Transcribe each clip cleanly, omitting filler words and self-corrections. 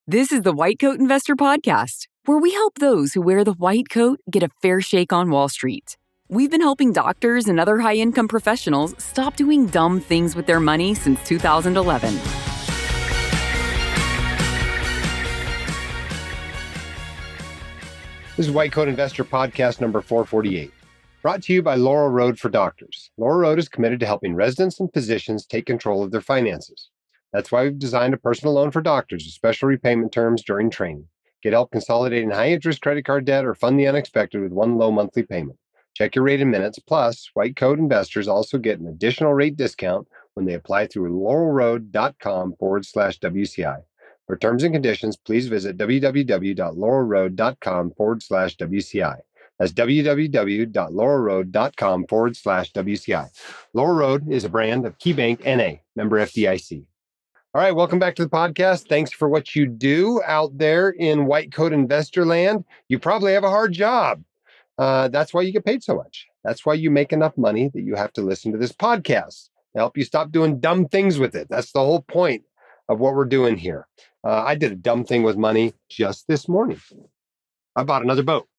This is the White Coat Investor Podcast, where we help those who wear the white coat get a fair shake on Wall Street. We've been helping doctors and other high-income professionals stop doing dumb things with their money since 2011. This is White Coat Investor Podcast number 448, brought to you by Laurel Road for Doctors. Laurel Road is committed to helping residents and physicians take control of their finances. That's why we've designed a personal loan for doctors with special repayment terms during training. Get help consolidating high-interest credit card debt or fund the unexpected with one low monthly payment. Check your rate in minutes. Plus, White Coat investors also get an additional rate discount when they apply through laurelroad.com/WCI. For terms and conditions, please visit www.laurelroad.com/WCI. That's www.laurelroad.com/WCI. Laurel Road is a brand of KeyBank NA, member FDIC. All right, welcome back to the podcast. Thanks for what you do out there in White Coat Investor Land. You probably have a hard job. That's why you get paid so much. That's why you make enough money that you have to listen to this podcast to help you stop doing dumb things with it. That's the whole point of what we're doing here. I did a dumb thing with money just this morning. I bought another boat.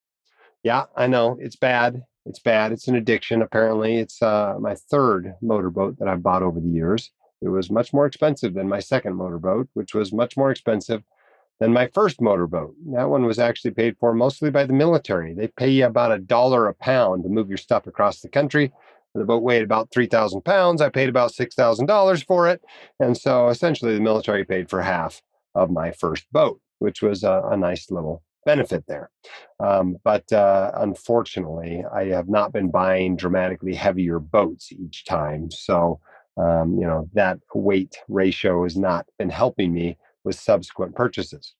Yeah, I know. It's bad. It's bad. It's an addiction, apparently. It's my third motorboat that I've bought over the years. It was much more expensive than my second motorboat, which was much more expensive than my first motorboat. That one was actually paid for mostly by the military. They pay you about $1 a pound to move your stuff across the country. The boat weighed about 3,000 pounds. I paid about $6,000 for it. And so essentially the military paid for half of my first boat, which was a nice little benefit there. But unfortunately, I have not been buying dramatically heavier boats each time. So, that weight ratio has not been helping me with subsequent purchases.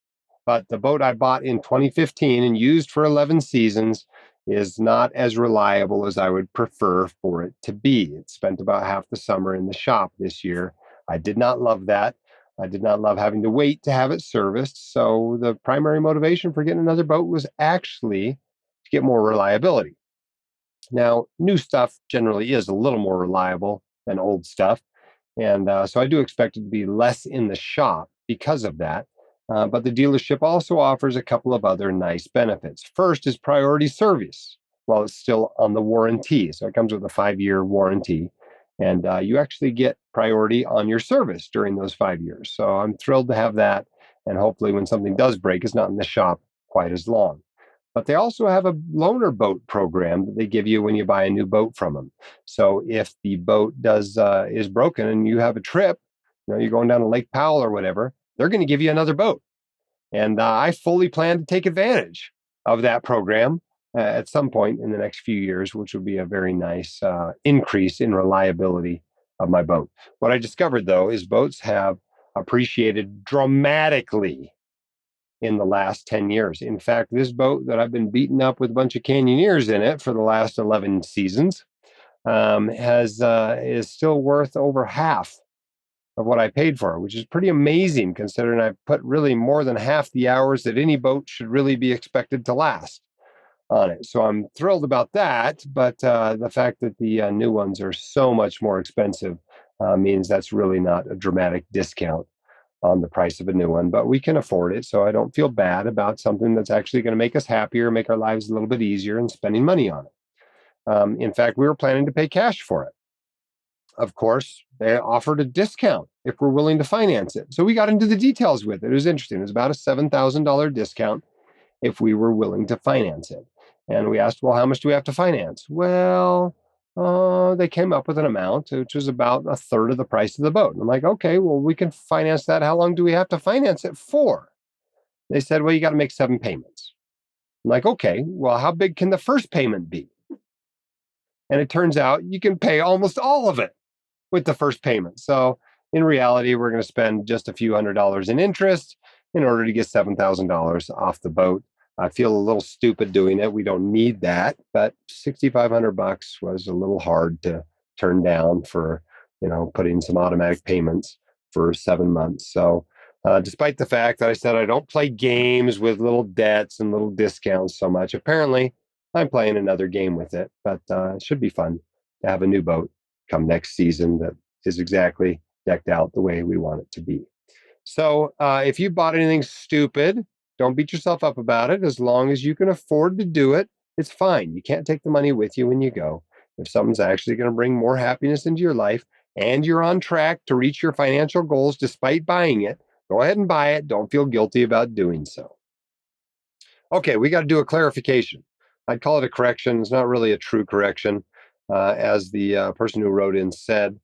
But the boat I bought in 2015 and used for 11 seasons is not as reliable as I would prefer for it to be. It spent about half the summer in the shop this year. I did not love that. I did not love having to wait to have it serviced. So the primary motivation for getting another boat was actually to get more reliability. Now, new stuff generally is a little more reliable than old stuff. And so I do expect it to be less in the shop because of that. But the dealership also offers a couple of other nice benefits. First is priority service while it's still on the warranty. So it comes with a 5-year warranty. And you actually get priority on your service during those 5 years. So I'm thrilled to have that. And hopefully when something does break, it's not in the shop quite as long. But they also have a loaner boat program that they give you when you buy a new boat from them. So if the boat is broken and you have a trip, you're going down to Lake Powell or whatever, they're going to give you another boat. And I fully plan to take advantage of that program at some point in the next few years, which would be a very nice increase in reliability of my boat. What I discovered, though, is boats have appreciated dramatically in the last 10 years. In fact, this boat that I've been beating up with a bunch of canyoneers in it for the last 11 seasons is still worth over half of what I paid for, which is pretty amazing considering I've put really more than half the hours that any boat should really be expected to last on it. So I'm thrilled about that. But the fact that the new ones are so much more expensive means that's really not a dramatic discount on the price of a new one, but we can afford it. So I don't feel bad about something that's actually going to make us happier, make our lives a little bit easier, and spending money on it. In fact, we were planning to pay cash for it. Of course, they offered a discount if we're willing to finance it. So we got into the details with it. It was interesting. It was about a $7,000 discount if we were willing to finance it. And we asked, well, how much do we have to finance? Well, they came up with an amount, which was about a third of the price of the boat. And I'm like, okay, well, we can finance that. How long do we have to finance it for? They said, well, you got to make 7 payments. I'm like, okay, well, how big can the first payment be? And it turns out you can pay almost all of it with the first payment. So in reality, we're going to spend just a few $100s in interest in order to get $7,000 off the boat. I feel a little stupid doing it. We don't need that, but $6,500 was a little hard to turn down for, putting some automatic payments for 7 months. So despite the fact that I said I don't play games with little debts and little discounts so much, apparently I'm playing another game with it, but it should be fun to have a new boat come next season that is exactly decked out the way we want it to be. So if you bought anything stupid, don't beat yourself up about it. As long as you can afford to do it, it's fine. You can't take the money with you when you go. If something's actually going to bring more happiness into your life and you're on track to reach your financial goals despite buying it, go ahead and buy it. Don't feel guilty about doing so. Okay, we got to do a clarification. I'd call it a correction. It's not really a true correction. As the person who wrote in said,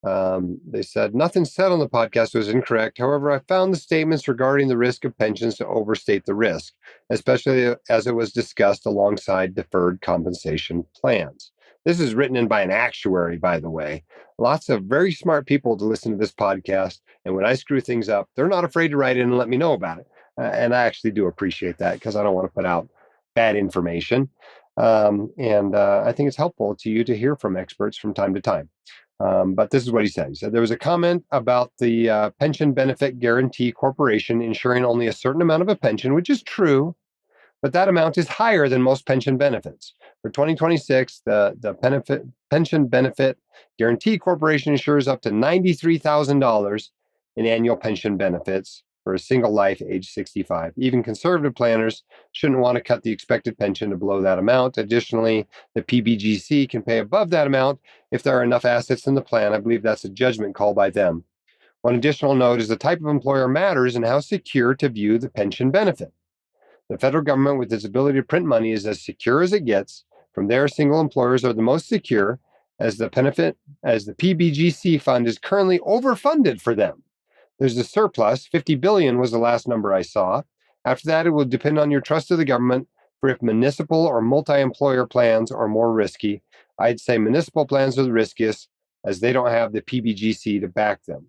they said, nothing said on the podcast was incorrect. However, I found the statements regarding the risk of pensions to overstate the risk, especially as it was discussed alongside deferred compensation plans. This is written in by an actuary, by the way. Lots of very smart people to listen to this podcast. And when I screw things up, they're not afraid to write in and let me know about it. And I actually do appreciate that because I don't want to put out bad information. I think it's helpful to you to hear from experts from time to time. But this is what he said. He said there was a comment about the Pension Benefit Guarantee Corporation insuring only a certain amount of a pension, which is true, but that amount is higher than most pension benefits. For 2026, the Pension Benefit Guarantee Corporation insures up to $93,000 in annual pension benefits for a single life age 65. Even conservative planners shouldn't want to cut the expected pension to below that amount. Additionally, the PBGC can pay above that amount if there are enough assets in the plan. I believe that's a judgment call by them. One additional note is the type of employer matters and how secure to view the pension benefit. The federal government, with its ability to print money, is as secure as it gets. From there, single employers are the most secure, as the PBGC fund is currently overfunded for them. There's a surplus. 50 billion was the last number I saw. After that, it will depend on your trust of the government for if municipal or multi-employer plans are more risky. I'd say municipal plans are the riskiest, as they don't have the PBGC to back them.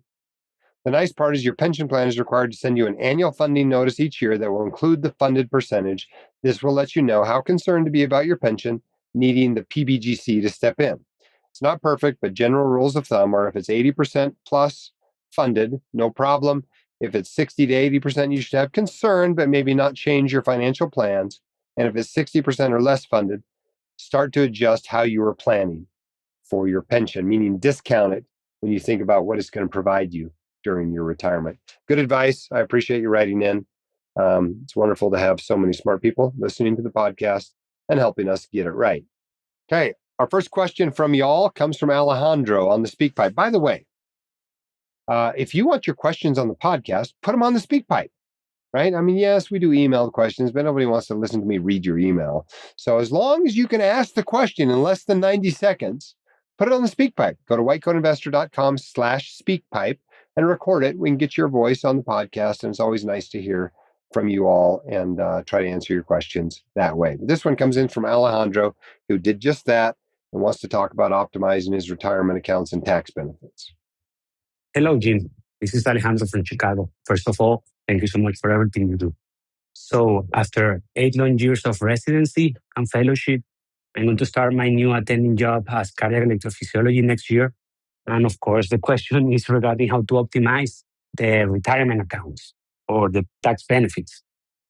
The nice part is your pension plan is required to send you an annual funding notice each year that will include the funded percentage. This will let you know how concerned to be about your pension, needing the PBGC to step in. It's not perfect, but general rules of thumb are if it's 80% plus funded, no problem. If it's 60 to 80%, you should have concern, but maybe not change your financial plans. And if it's 60% or less funded, start to adjust how you are planning for your pension, meaning discount it when you think about what it's going to provide you during your retirement. Good advice. I appreciate you writing in. It's wonderful to have so many smart people listening to the podcast and helping us get it right. Okay, our first question from y'all comes from Alejandro on the SpeakPipe. By the way, if you want your questions on the podcast, put them on the SpeakPipe, right? I mean, yes, we do emailed questions, but nobody wants to listen to me read your email. So as long as you can ask the question in less than 90 seconds, put it on the SpeakPipe. Go to whitecoatinvestor.com/SpeakPipe and record it. We can get your voice on the podcast, and it's always nice to hear from you all and try to answer your questions that way. But this one comes in from Alejandro, who did just that and wants to talk about optimizing his retirement accounts and tax benefits. Hello, Jim. This is Alejandro from Chicago. First of all, thank you so much for everything you do. So after 8 long years of residency and fellowship, I'm going to start my new attending job as cardiac electrophysiology next year. And of course, the question is regarding how to optimize the retirement accounts or the tax benefits.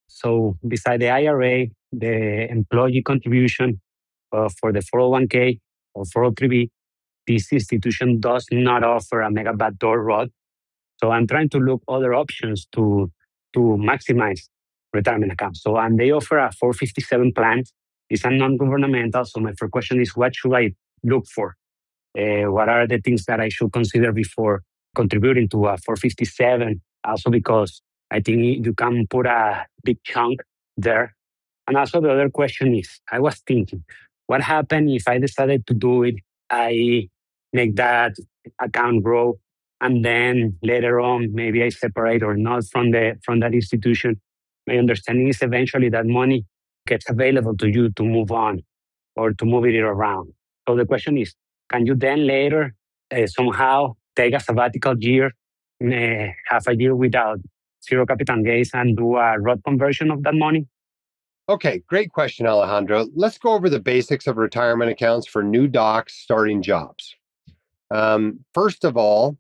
So beside the IRA, the employee contribution for the 401k or 403b, this institution does not offer a mega backdoor route. So I'm trying to look other options to maximize retirement accounts. So and they offer a 457 plan. It's a non-governmental. So my first question is, what should I look for? What are the things that I should consider before contributing to a 457? Also because I think you can put a big chunk there. And also the other question is, I was thinking, what happens if I decided to do it? I make that account grow, and then later on, maybe I separate or not from that institution. My understanding is eventually that money gets available to you to move on or to move it around. So the question is, can you then later somehow take a sabbatical year, half a year without zero capital gains and do a Roth conversion of that money? Okay, great question, Alejandro. Let's go over the basics of retirement accounts for new docs starting jobs. First of all,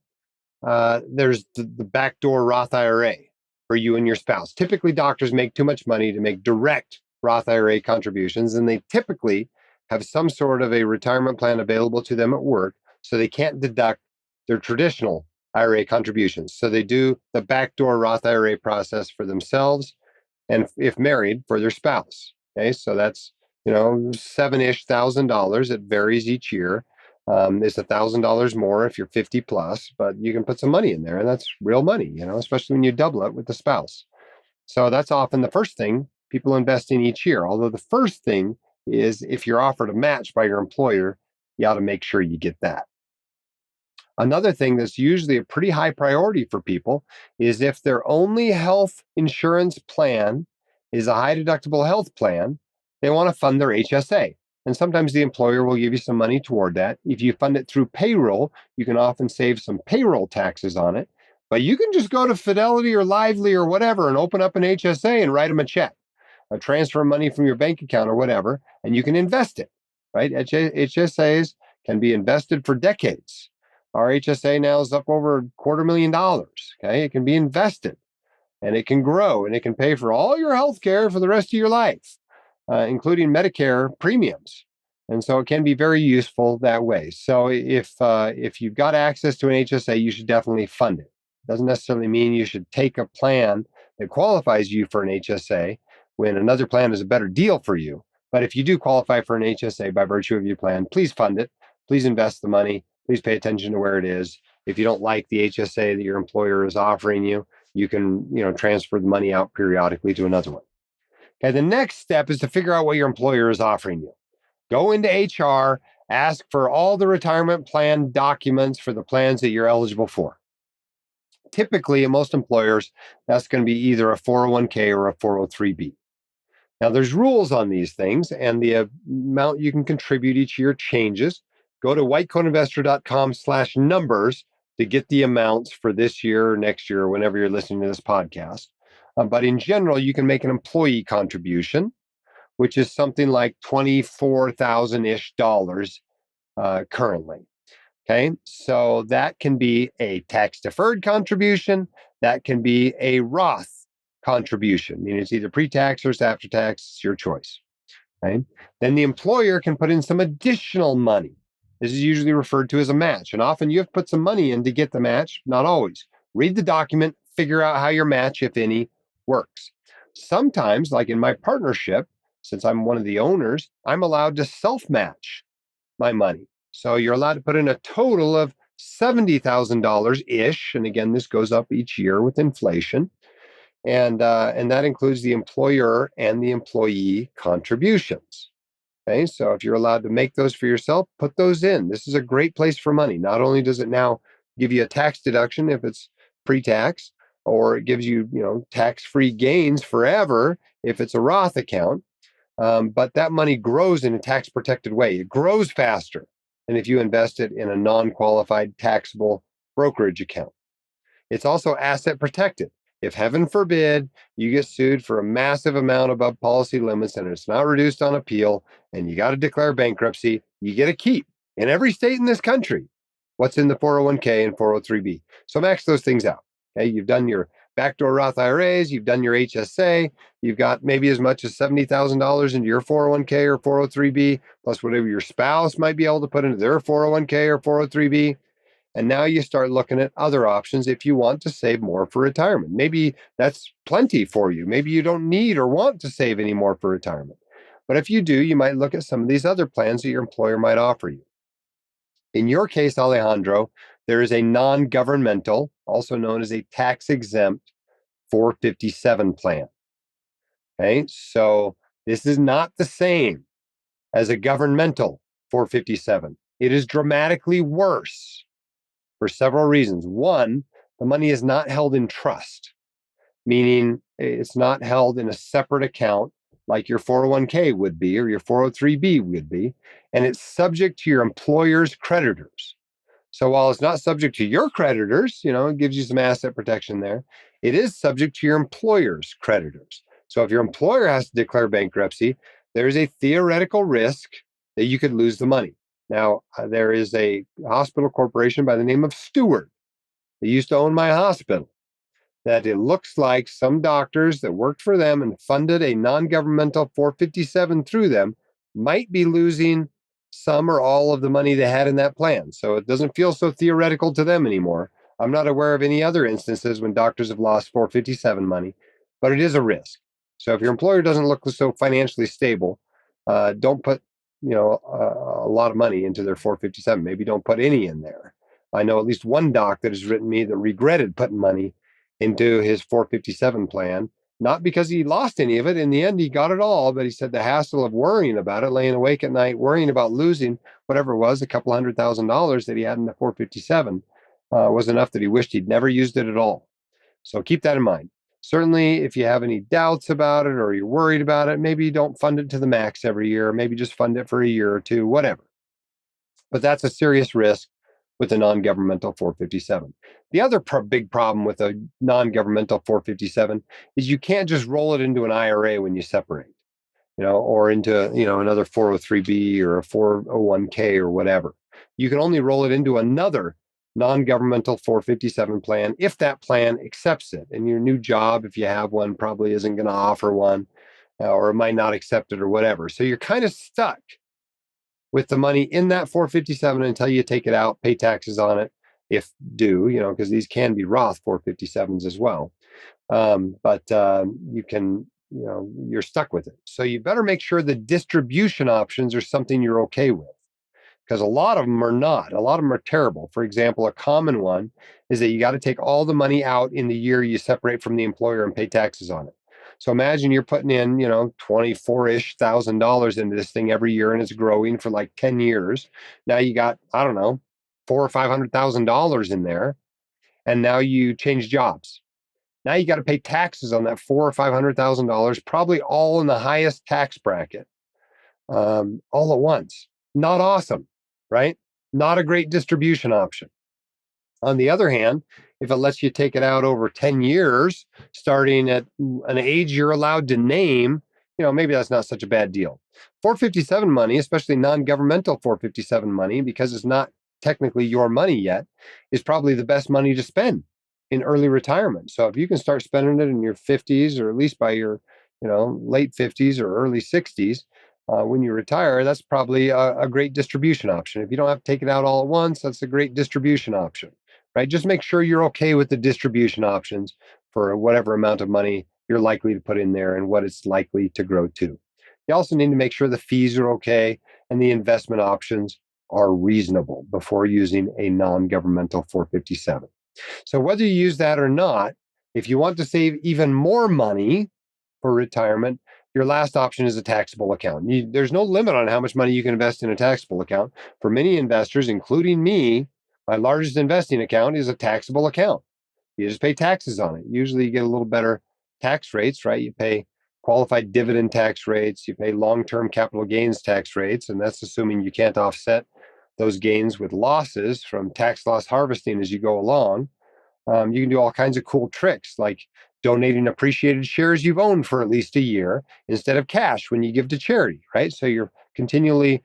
there's the backdoor Roth IRA for you and your spouse. Typically, doctors make too much money to make direct Roth IRA contributions, and they typically have some sort of a retirement plan available to them at work, so they can't deduct their traditional IRA contributions. So they do the backdoor Roth IRA process for themselves, and if married, for their spouse. Okay, so that's $7-ish thousand. It varies each year. It's $1,000 more if you're 50 plus, but you can put some money in there, and that's real money, especially when you double it with the spouse. So that's often the first thing people invest in each year. Although the first thing is, if you're offered a match by your employer, you ought to make sure you get that. Another thing that's usually a pretty high priority for people is if their only health insurance plan is a high deductible health plan, they want to fund their HSA. And sometimes the employer will give you some money toward that. If you fund it through payroll, you can often save some payroll taxes on it. But you can just go to Fidelity or Lively or whatever and open up an HSA and write them a check, or transfer money from your bank account or whatever, and you can invest it, right? HSAs can be invested for decades. Our HSA now is up over $250,000. Okay, it can be invested, and it can grow, and it can pay for all your health care for the rest of your life, including Medicare premiums. And so it can be very useful that way. So if you've got access to an HSA, you should definitely fund it. Doesn't necessarily mean you should take a plan that qualifies you for an HSA when another plan is a better deal for you. But if you do qualify for an HSA by virtue of your plan, please fund it. Please invest the money. Please pay attention to where it is. If you don't like the HSA that your employer is offering you, you can, transfer the money out periodically to another one. Okay, the next step is to figure out what your employer is offering you. Go into HR, ask for all the retirement plan documents for the plans that you're eligible for. Typically, in most employers, that's going to be either a 401k or a 403b. Now, there's rules on these things, and the amount you can contribute each year changes. Go to whitecoatinvestor.com/numbers to get the amounts for this year or next year, or whenever you're listening to this podcast. But in general, you can make an employee contribution, which is something like $24,000-ish currently. Okay, so that can be a tax-deferred contribution. That can be a Roth contribution, meaning it's either pre-tax or it's after tax. It's your choice. Okay, then the employer can put in some additional money. This is usually referred to as a match, and often you have to put some money in to get the match. Not always. Read the document, figure out how your match, if any, works. Sometimes, like in my partnership, since I'm one of the owners, I'm allowed to self-match my money. So you're allowed to put in a total of $70,000-ish. And again, this goes up each year with inflation. And that includes the employer and the employee contributions. Okay, so if you're allowed to make those for yourself, put those in. This is a great place for money. Not only does it now give you a tax deduction if it's pre-tax, or it gives you, tax-free gains forever if it's a Roth account, but that money grows in a tax-protected way. It grows faster than if you invest it in a non-qualified taxable brokerage account. It's also asset protected. If heaven forbid you get sued for a massive amount above policy limits and it's not reduced on appeal and you got to declare bankruptcy, you get a keep in every state in this country what's in the 401k and 403b. So max those things out. Okay, you've done your backdoor Roth IRAs, you've done your HSA, you've got maybe as much as $70,000 into your 401k or 403b, plus whatever your spouse might be able to put into their 401k or 403b. And now you start looking at other options if you want to save more for retirement. Maybe that's plenty for you. Maybe you don't need or want to save any more for retirement. But if you do, you might look at some of these other plans that your employer might offer you. In your case, Alejandro, there is a non-governmental, also known as a tax-exempt 457 plan. Okay, so this is not the same as a governmental 457. It is dramatically worse for several reasons. One, the money is not held in trust, meaning it's not held in a separate account like your 401k would be or your 403b would be, and it's subject to your employer's creditors. So while it's not subject to your creditors, it gives you some asset protection there, it is subject to your employer's creditors. So if your employer has to declare bankruptcy, there is a theoretical risk that you could lose the money. Now, there is a hospital corporation by the name of Steward that used to own my hospital, that it looks like some doctors that worked for them and funded a non-governmental 457 through them might be losing some or all of the money they had in that plan. So it doesn't feel so theoretical to them anymore. I'm not aware of any other instances when doctors have lost 457 money, but it is a risk. So if your employer doesn't look so financially stable, don't put a lot of money into their 457. Maybe don't put any in there. I know at least one doc that has written me that regretted putting money into his 457 plan, not because he lost any of it. In the end, he got it all, but he said the hassle of worrying about it, laying awake at night, worrying about losing whatever it was, a couple $100,000 that he had in the 457, was enough that he wished he'd never used it at all. So keep that in mind. Certainly, if you have any doubts about it or you're worried about it, maybe you don't fund it to the max every year. Maybe just fund it for a year or two, whatever. But that's a serious risk with a non-governmental 457. The other big problem with a non-governmental 457 is you can't just roll it into an IRA when you separate, or into, another 403B or a 401k or whatever. You can only roll it into another non-governmental 457 plan if that plan accepts it. And your new job, if you have one, probably isn't going to offer one, or it might not accept it or whatever. So you're kind of stuck with the money in that 457 until you take it out, pay taxes on it, if due, because these can be Roth 457s as well. But you can, you're stuck with it. So you better make sure the distribution options are something you're okay with, because a lot of them are not. A lot of them are terrible. For example, a common one is that you got to take all the money out in the year you separate from the employer and pay taxes on it. So imagine you're putting in, $24-ish thousand into this thing every year, and it's growing for like 10 years. Now you got, I don't know, $400,000 or $500,000 in there, and now you change jobs. Now you got to pay taxes on that $400,000 or $500,000, probably all in the highest tax bracket, all at once. Not awesome, right? Not a great distribution option. On the other hand, if it lets you take it out over 10 years, starting at an age you're allowed to name, maybe that's not such a bad deal. 457 money, especially non-governmental 457 money, because it's not technically your money yet, is probably the best money to spend in early retirement. So if you can start spending it in your 50s, or at least by your, late 50s or early 60s, when you retire, that's probably a great distribution option. If you don't have to take it out all at once, that's a great distribution option, right? Just make sure you're okay with the distribution options for whatever amount of money you're likely to put in there and what it's likely to grow to. You also need to make sure the fees are okay and the investment options are reasonable before using a non-governmental 457. So whether you use that or not, if you want to save even more money for retirement, your last option is a taxable account. There's no limit on how much money you can invest in a taxable account. For many investors, including me, my largest investing account is a taxable account. You just pay taxes on it. Usually you get a little better tax rates, right? You pay qualified dividend tax rates, you pay long-term capital gains tax rates, and that's assuming you can't offset those gains with losses from tax loss harvesting as you go along. You can do all kinds of cool tricks, like donating appreciated shares you've owned for at least a year instead of cash when you give to charity, right? So you're continually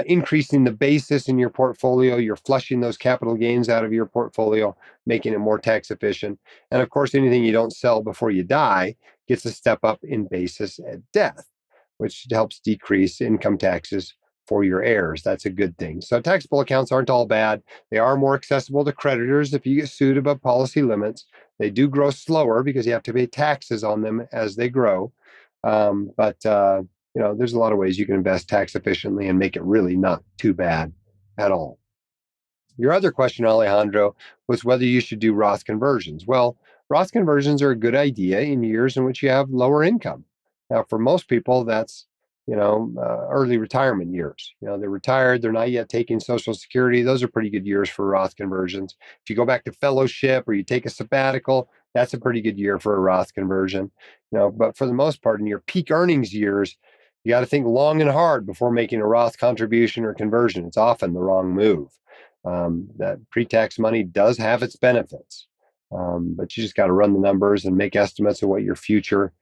increasing the basis in your portfolio. You're flushing those capital gains out of your portfolio, making it more tax efficient. And of course, anything you don't sell before you die gets a step up in basis at death, which helps decrease income taxes for your heirs. That's a good thing. So taxable accounts aren't all bad. They are more accessible to creditors if you get sued above policy limits. They do grow slower because you have to pay taxes on them as they grow. But there's a lot of ways you can invest tax efficiently and make it really not too bad at all. Your other question, Alejandro, was whether you should do Roth conversions. Well, Roth conversions are a good idea in years in which you have lower income. Now, for most people, that's early retirement years. They're retired, they're not yet taking Social Security. Those are pretty good years for Roth conversions. If you go back to fellowship or you take a sabbatical, that's a pretty good year for a Roth conversion. But for the most part, in your peak earnings years, you got to think long and hard before making a Roth contribution or conversion. It's often the wrong move. That pre-tax money does have its benefits, but you just got to run the numbers and make estimates of what your future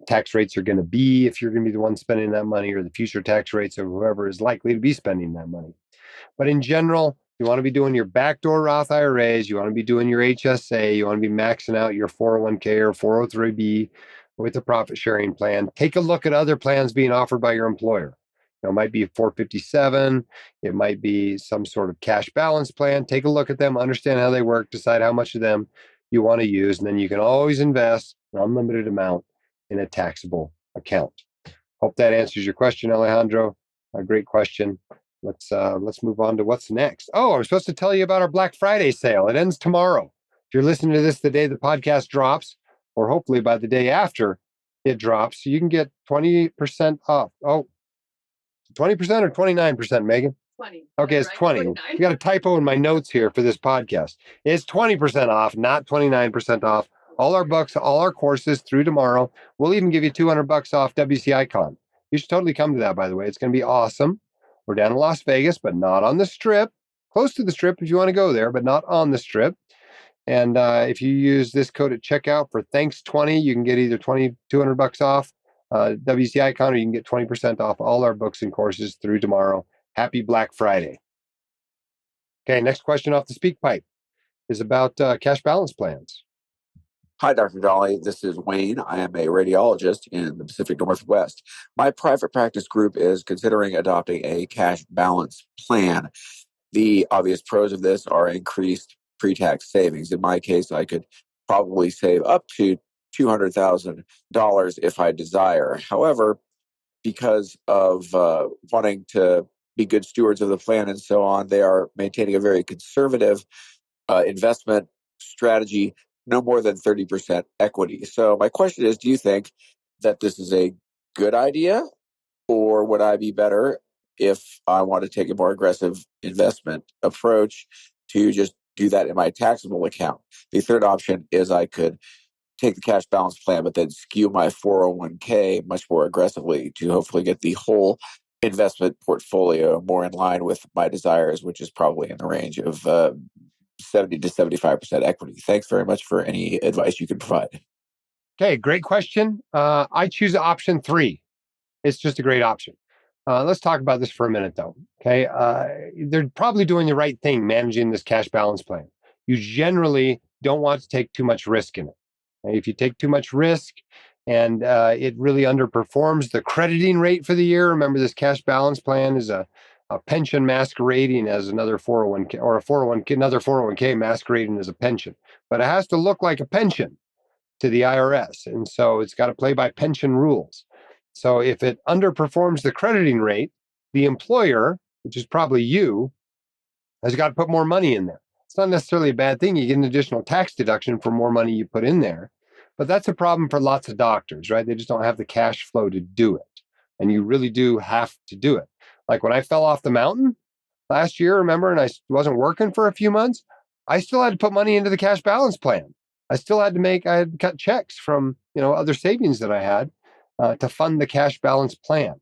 tax rates are going to be if you're going to be the one spending that money, or the future tax rates of whoever is likely to be spending that money. But in general, you want to be doing your backdoor Roth IRAs, you want to be doing your HSA, you want to be maxing out your 401k or 403b with a profit sharing plan. Take a look at other plans being offered by your employer. It might be 457. It might be some sort of cash balance plan. Take a look at them, understand how they work, decide how much of them you want to use, and then you can always invest an unlimited amount in a taxable account. Hope that answers your question, Alejandro. A great question. Let's move on to what's next. Oh, I'm supposed to tell you about our Black Friday sale. It ends tomorrow. If you're listening to this the day the podcast drops, or hopefully by the day after it drops, you can get 20% off. Oh, 20% or 29%, Megan? 20. Okay, it's 20. You got a typo in my notes here for this podcast. It's 20% off, not 29% off. All our books, all our courses through tomorrow. We'll even give you $200 off WCI Con. You should totally come to that, by the way. It's going to be awesome. We're down in Las Vegas, but not on the Strip. Close to the Strip if you want to go there, but not on the Strip. And if you use this code at checkout for Thanks20, you can get either $200 off WCI Con, or you can get 20% off all our books and courses through tomorrow. Happy Black Friday. Okay, next question off the speak pipe is about cash balance plans. Hi, Dr. Dolly. This is Wayne. I am a radiologist in the Pacific Northwest. My private practice group is considering adopting a cash balance plan. The obvious pros of this are increased pre-tax savings. In my case, I could probably save up to $200,000 if I desire. However, because of wanting to be good stewards of the plan and so on, they are maintaining a very conservative investment strategy, no more than 30% equity. So my question is, do you think that this is a good idea, or would I be better if I want to take a more aggressive investment approach to just do that in my taxable account? The third option is I could take the cash balance plan, but then skew my 401k much more aggressively to hopefully get the whole investment portfolio more in line with my desires, which is probably in the range of 70 to 75% equity. Thanks very much for any advice you can provide. Okay, great question. I choose option 3. It's just a great option. Let's talk about this for a minute, though. Okay, they're probably doing the right thing managing this cash balance plan. You generally don't want to take too much risk in it. Okay? If you take too much risk and it really underperforms the crediting rate for the year, remember this cash balance plan is a pension masquerading as another 401k, or another 401k masquerading as a pension. But it has to look like a pension to the IRS. And so it's got to play by pension rules. So if it underperforms the crediting rate, the employer, which is probably you, has got to put more money in there. It's not necessarily a bad thing. You get an additional tax deduction for more money you put in there. But that's a problem for lots of doctors, right? They just don't have the cash flow to do it. And you really do have to do it. Like when I fell off the mountain last year, remember, and I wasn't working for a few months, I still had to put money into the cash balance plan. I had to cut checks from, other savings that I had to fund the cash balance plan.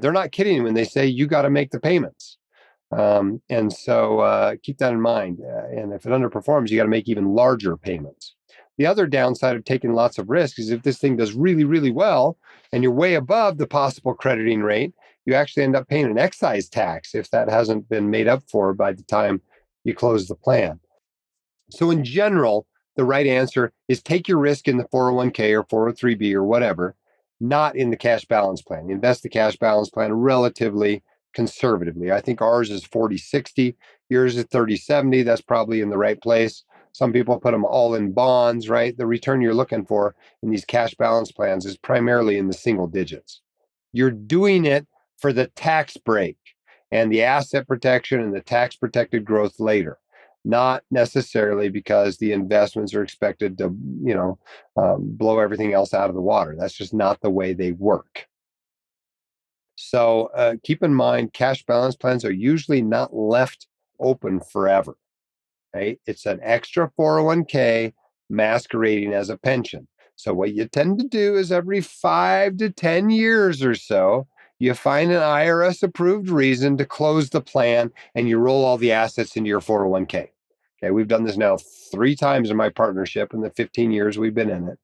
They're not kidding when they say you got to make the payments. And so keep that in mind. And if it underperforms, you got to make even larger payments. The other downside of taking lots of risk is if this thing does really, really well and you're way above the possible crediting rate, you actually end up paying an excise tax if that hasn't been made up for by the time you close the plan. So in general, the right answer is take your risk in the 401k or 403b or whatever, not in the cash balance plan. Invest the cash balance plan relatively conservatively. I think ours is 40-60, yours is 30-70. That's probably in the right place. Some people put them all in bonds, right? The return you're looking for in these cash balance plans is primarily in the single digits. You're doing it for the tax break and the asset protection and the tax protected growth later, not necessarily because the investments are expected to, blow everything else out of the water. That's just not the way they work. So keep in mind, cash balance plans are usually not left open forever. Right? It's an extra 401k masquerading as a pension. So what you tend to do is every 5 to 10 years or so, you find an IRS approved reason to close the plan and you roll all the assets into your 401k. Okay, we've done this now 3 times in my partnership in the 15 years we've been in it.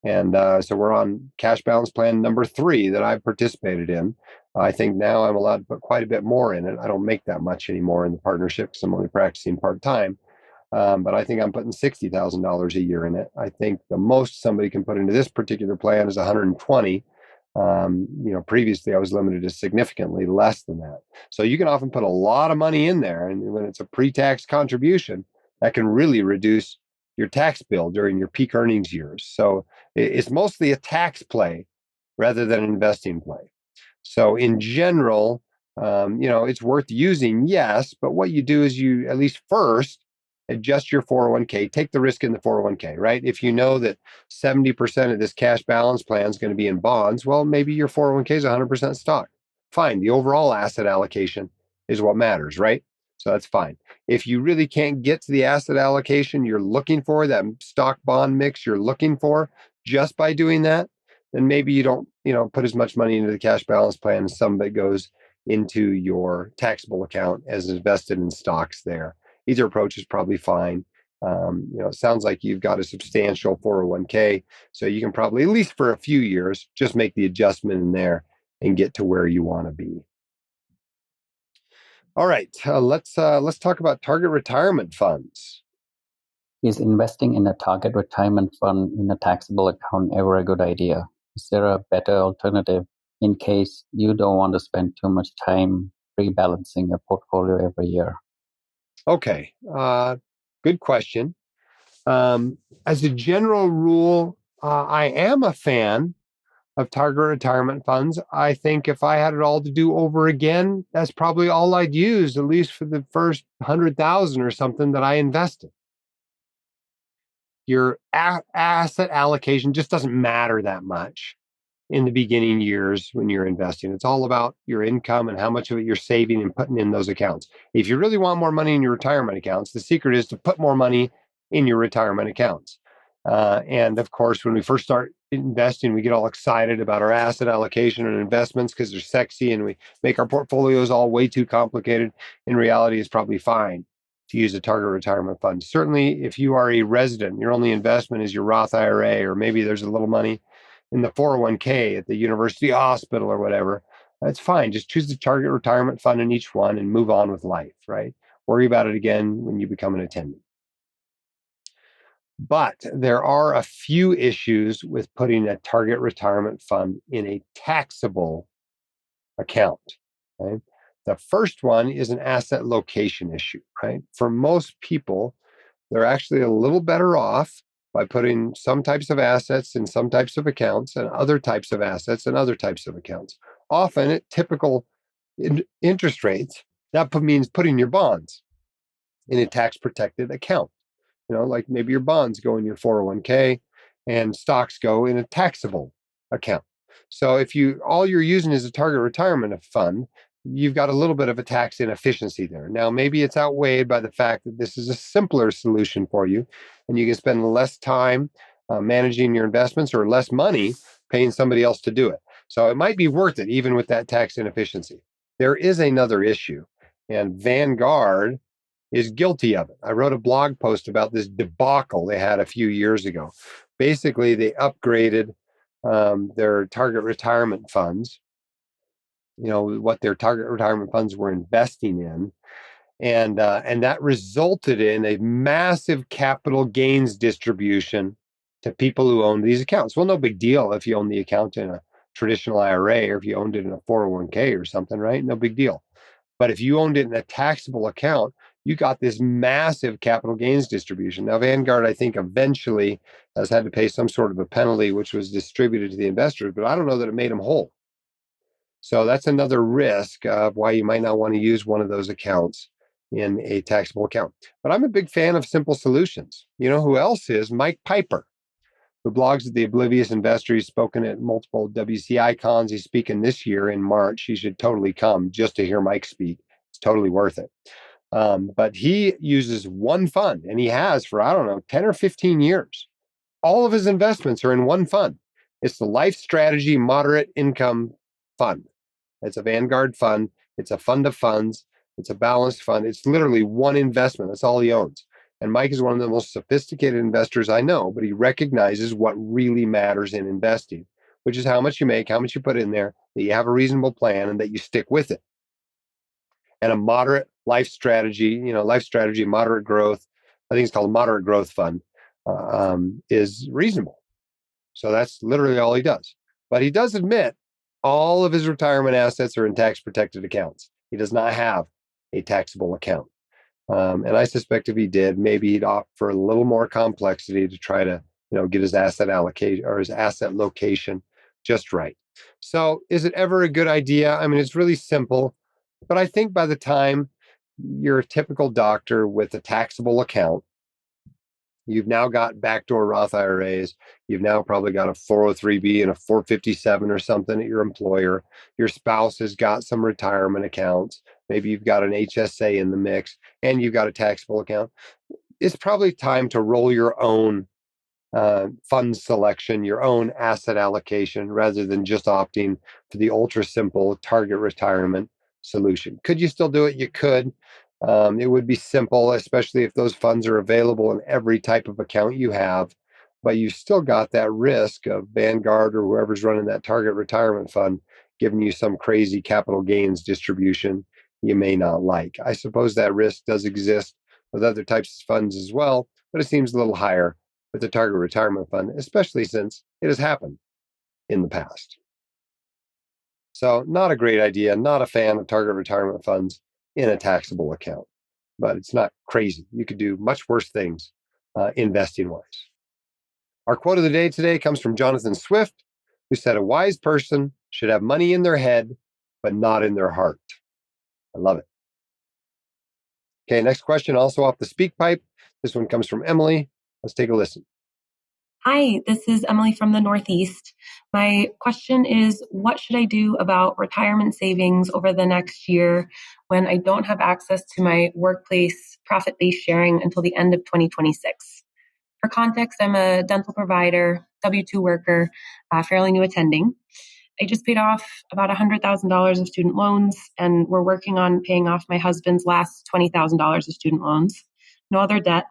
And so we're on cash balance plan number 3 that I've participated in. I think now I'm allowed to put quite a bit more in it. I don't make that much anymore in the partnership because I'm only practicing part-time. But I think I'm putting $60,000 a year in it. I think the most somebody can put into this particular plan is $120,000. Previously I was limited to significantly less than that. So you can often put a lot of money in there, and when it's a pre-tax contribution, that can really reduce your tax bill during your peak earnings years. So it's mostly a tax play rather than an investing play. So in general, it's worth using, yes, but what you do is you at least first adjust your 401k, take the risk in the 401k, right? If you know that 70% of this cash balance plan is going to be in bonds, well, maybe your 401k is 100% stock. Fine. The overall asset allocation is what matters, right? So that's fine. If you really can't get to the asset allocation you're looking for, that stock bond mix you're looking for, just by doing that, then maybe you don't, put as much money into the cash balance plan as some of it goes into your taxable account as invested in stocks there. Either approach is probably fine. It sounds like you've got a substantial 401k, so you can probably, at least for a few years, just make the adjustment in there and get to where you want to be. All right, let's talk about target retirement funds. Is investing in a target retirement fund in a taxable account ever a good idea? Is there a better alternative in case you don't want to spend too much time rebalancing your portfolio every year? Okay, good question. As a general rule, I am a fan of target retirement funds. I think if I had it all to do over again, that's probably all I'd use, at least for the first 100,000 or something that I invested. Your asset allocation just doesn't matter that much in the beginning years when you're investing. It's all about your income and how much of it you're saving and putting in those accounts. If you really want more money in your retirement accounts, the secret is to put more money in your retirement accounts. And of course, when we first start investing, we get all excited about our asset allocation and investments because they're sexy, and we make our portfolios all way too complicated. In reality, it's probably fine to use a target retirement fund. Certainly, if you are a resident, your only investment is your Roth IRA, or maybe there's a little money in the 401k at the university hospital or whatever, that's fine. Just choose the target retirement fund in each one and move on with life, right? Worry about it again when you become an attendant. But there are a few issues with putting a target retirement fund in a taxable account. Okay? The first one is an asset location issue, right? For most people, they're actually a little better off by putting some types of assets in some types of accounts and other types of assets in other types of accounts. Often at typical interest rates, that means putting your bonds in a tax protected account. Like maybe your bonds go in your 401k and stocks go in a taxable account. So if all you're using is a target retirement fund, you've got a little bit of a tax inefficiency there. Now, maybe it's outweighed by the fact that this is a simpler solution for you, and you can spend less time managing your investments or less money paying somebody else to do it. So it might be worth it, even with that tax inefficiency. There is another issue, and Vanguard is guilty of it. I wrote a blog post about this debacle they had a few years ago. Basically, they upgraded their target retirement funds, what their target retirement funds were investing in. And that resulted in a massive capital gains distribution to people who own these accounts. Well, no big deal if you own the account in a traditional IRA or if you owned it in a 401k or something, right? No big deal. But if you owned it in a taxable account, you got this massive capital gains distribution. Now, Vanguard, I think, eventually has had to pay some sort of a penalty, which was distributed to the investors, but I don't know that it made them whole. So that's another risk of why you might not want to use one of those accounts in a taxable account. But I'm a big fan of simple solutions. You know who else is? Mike Piper, who blogs at The Oblivious Investor. He's spoken at multiple WCI cons. He's speaking this year in March. You should totally come just to hear Mike speak. It's totally worth it. But he uses one fund, and he has for, 10 or 15 years. All of his investments are in one fund. It's the Life Strategy Moderate Income Fund. It's a Vanguard fund. It's a fund of funds. It's a balanced fund. It's literally one investment. That's all he owns. And Mike is one of the most sophisticated investors I know, but he recognizes what really matters in investing, which is how much you make, how much you put in there, that you have a reasonable plan, and that you stick with it. And a moderate life strategy, moderate growth, I think it's called a moderate growth fund, is reasonable. So that's literally all he does. But he does admit All of his retirement assets are in tax-protected accounts. He does not have a taxable account. And I suspect if he did, maybe he'd opt for a little more complexity to try to, get his asset allocation or his asset location just right. So is it ever a good idea? I mean, it's really simple, but I think by the time you're a typical doctor with a taxable account, you've now got backdoor Roth IRAs. You've now probably got a 403B and a 457 or something at your employer. Your spouse has got some retirement accounts. Maybe you've got an HSA in the mix and you've got a taxable account. It's probably time to roll your own fund selection, your own asset allocation, rather than just opting for the ultra simple target retirement solution. Could you still do it? You could. It would be simple, especially if those funds are available in every type of account you have, but you've still got that risk of Vanguard or whoever's running that target retirement fund giving you some crazy capital gains distribution you may not like. I suppose that risk does exist with other types of funds as well, but it seems a little higher with the target retirement fund, especially since it has happened in the past. So not a great idea, not a fan of target retirement funds in a taxable account, but it's not crazy. You could do much worse things investing wise. Our quote of the day today comes from Jonathan Swift, who said, "A wise person should have money in their head, but not in their heart." I love it. Okay, next question, also off the speak pipe. This one comes from Emily. Let's take a listen. Hi, this is Emily from the Northeast. My question is, what should I do about retirement savings over the next year when I don't have access to my workplace profit-based sharing until the end of 2026? For context, I'm a dental provider, W-2 worker, fairly new attending. I just paid off about $100,000 of student loans, and we're working on paying off my husband's last $20,000 of student loans. No other debt.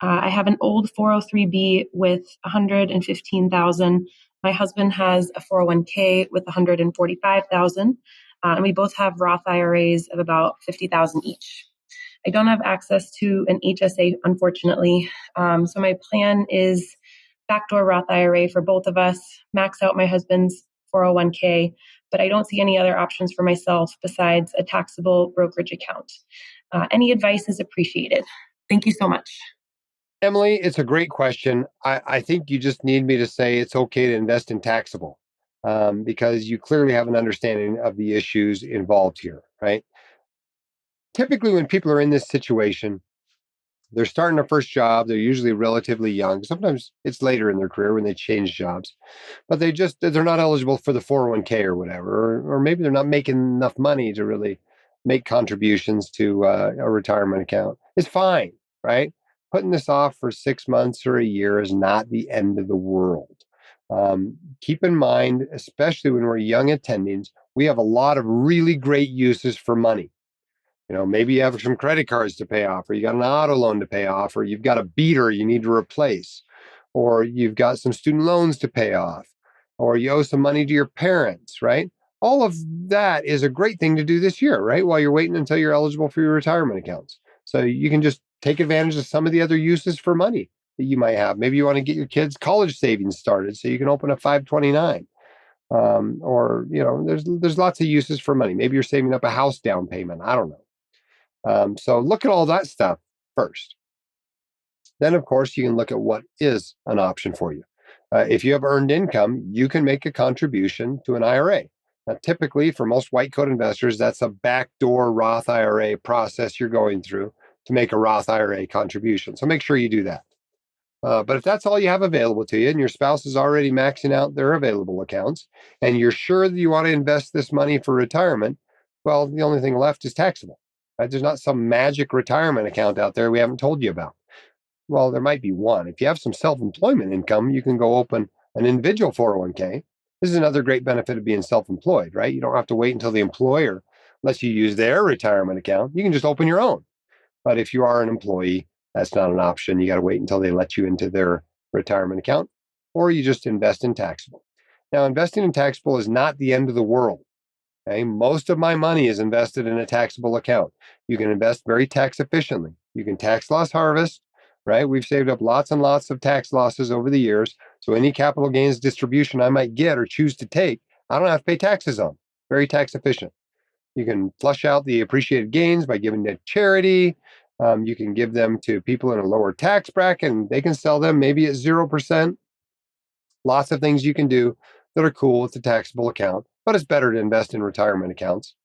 I have an old 403B with $115,000. My husband has a 401k with $145,000, and we both have Roth IRAs of about $50,000 each. I don't have access to an HSA, unfortunately. So my plan is backdoor Roth IRA for both of us, max out my husband's 401k, but I don't see any other options for myself besides a taxable brokerage account. Any advice is appreciated. Thank you so much. Emily, it's a great question. I think you just need me to say it's okay to invest in taxable because you clearly have an understanding of the issues involved here, right? Typically, when people are in this situation, they're starting their first job. They're usually relatively young. Sometimes it's later in their career when they change jobs, but they're not eligible for the 401k or whatever, or maybe they're not making enough money to really make contributions to a retirement account. It's fine, right? Putting this off for 6 months or a year is not the end of the world. Keep in mind, especially when we're young attendings, we have a lot of really great uses for money. Maybe you have some credit cards to pay off, or you got an auto loan to pay off, or you've got a beater you need to replace, or you've got some student loans to pay off, or you owe some money to your parents, right? All of that is a great thing to do this year, right? While you're waiting until you're eligible for your retirement accounts. So you can just take advantage of some of the other uses for money that you might have. Maybe you want to get your kids' college savings started so you can open a 529. There's lots of uses for money. Maybe you're saving up a house down payment. I don't know. So look at all that stuff first. Then, of course, you can look at what is an option for you. If you have earned income, you can make a contribution to an IRA. Now, typically, for most white coat investors, that's a backdoor Roth IRA process you're going through to make a Roth IRA contribution. So make sure you do that. But if that's all you have available to you and your spouse is already maxing out their available accounts and you're sure that you want to invest this money for retirement, well, the only thing left is taxable. Right? There's not some magic retirement account out there we haven't told you about. Well, there might be one. If you have some self-employment income, you can go open an individual 401k. This is another great benefit of being self-employed, right? You don't have to wait until the employer lets you use their retirement account. You can just open your own. But if you are an employee, that's not an option. You got to wait until they let you into their retirement account, or you just invest in taxable. Now, investing in taxable is not the end of the world. Okay? Most of my money is invested in a taxable account. You can invest very tax efficiently. You can tax loss harvest, right? We've saved up lots and lots of tax losses over the years. So any capital gains distribution I might get or choose to take, I don't have to pay taxes on. Very tax efficient. You can flush out the appreciated gains by giving to charity. You can give them to people in a lower tax bracket, and they can sell them maybe at 0%. Lots of things you can do that are cool with the taxable account, but it's better to invest in retirement accounts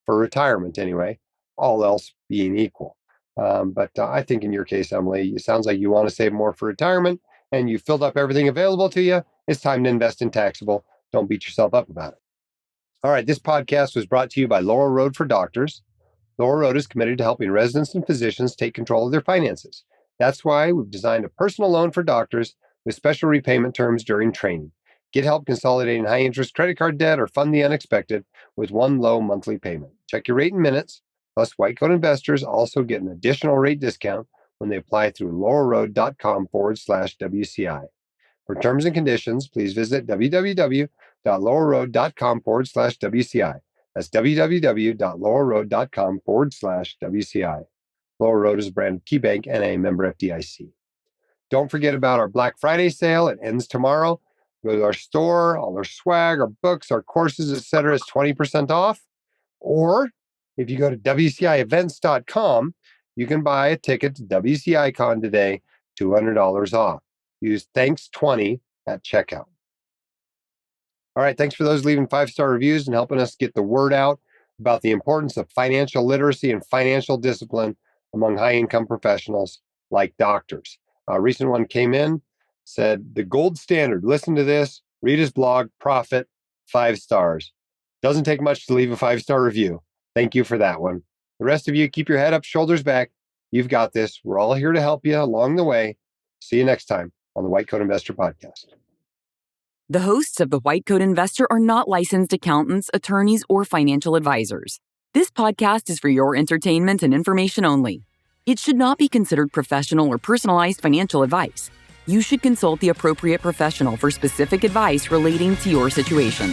for retirement anyway, all else being equal. But I think in your case, Emily, it sounds like you want to save more for retirement and you filled up everything available to you. It's time to invest in taxable. Don't beat yourself up about it. All right, this podcast was brought to you by Laurel Road for Doctors. Laurel Road is committed to helping residents and physicians take control of their finances. That's why we've designed a personal loan for doctors with special repayment terms during training. Get help consolidating high-interest credit card debt or fund the unexpected with one low monthly payment. Check your rate in minutes. Plus, White Coat investors also get an additional rate discount when they apply through laurelroad.com/WCI. For terms and conditions, please visit www.laurelroad.com/WCI. That's www.laurelroad.com/WCI. Laurel Road is a brand of KeyBank NA, member FDIC. Don't forget about our Black Friday sale. It ends tomorrow. Go to our store, all our swag, our books, our courses, etc. is 20% off. Or if you go to WCIEvents.com, you can buy a ticket to WCICon today, $200 off. Use thanks20 at checkout. All right, thanks for those leaving 5-star reviews and helping us get the word out about the importance of financial literacy and financial discipline among high-income professionals like doctors. A recent one came in, said, the gold standard, listen to this, read his blog, profit, 5 stars. Doesn't take much to leave a 5-star review. Thank you for that one. The rest of you, keep your head up, shoulders back. You've got this. We're all here to help you along the way. See you next time on the White Coat Investor Podcast. The hosts of the White Coat Investor are not licensed accountants, attorneys, or financial advisors. This podcast is for your entertainment and information only. It should not be considered professional or personalized financial advice. You should consult the appropriate professional for specific advice relating to your situation.